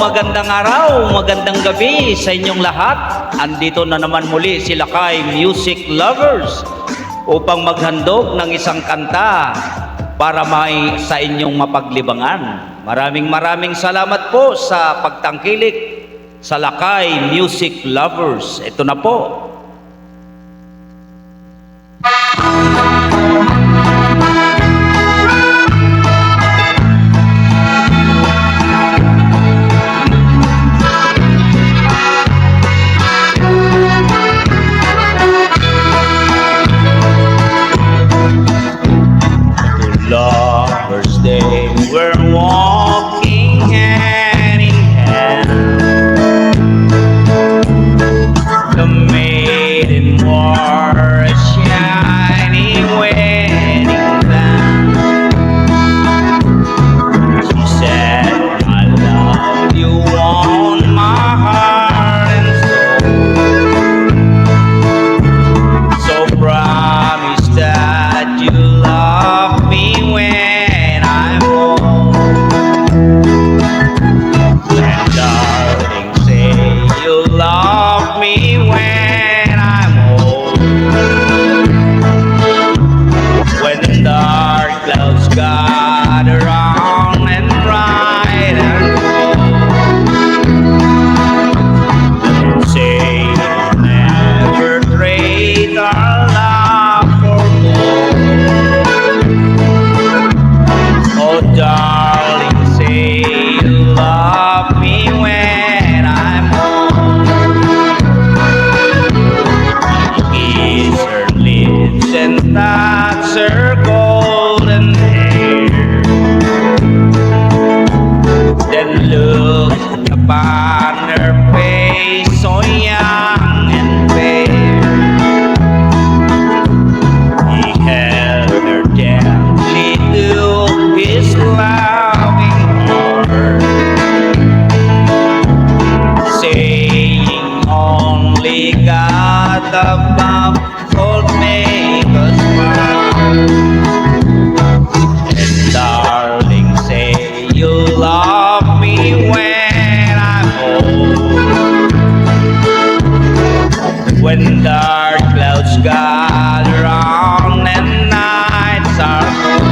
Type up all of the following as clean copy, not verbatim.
magandang araw, magandang gabi sa inyong lahat. Andito na naman muli si Lakay Music Lovers upang maghandog ng isang kanta para may sa inyong mapaglibangan. Maraming salamat po sa pagtangkilik sa Lakay Music Lovers. Ito na po. Lovers, they were walking hand in hand. The maiden wore a shiny wedding band. She said, I love you on my heart and soul. So promise that you love me when I'm old. And darling, say you love me when I'm old. When the dark clouds gather round and bright and cold, say you'll never trade our love for gold. Oh darling, say you love me when I'm old. Kiss her lips and touch her golden hair, then look upon her face so young and fair. He held her gently to his loving heart, saying only God above could make us part. And darling, say you love me when I'm old. When dark clouds gather round and nights are cold,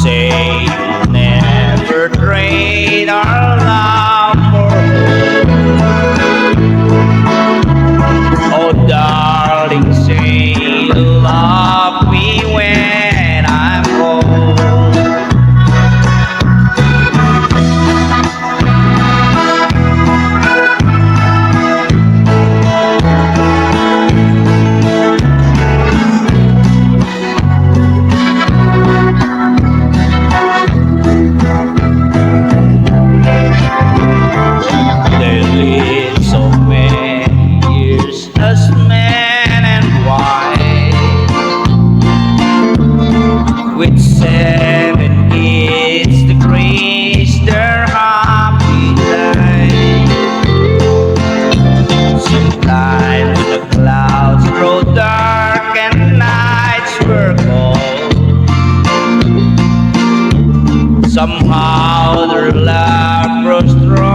say you'll never trade our love for gold. Oh darling, say you love me when I'm old. They lived so many years as man and wife, with 7 kids to grace their happy life. Sometimes the clouds grow dark and nights were cold. Somehow their love grows strong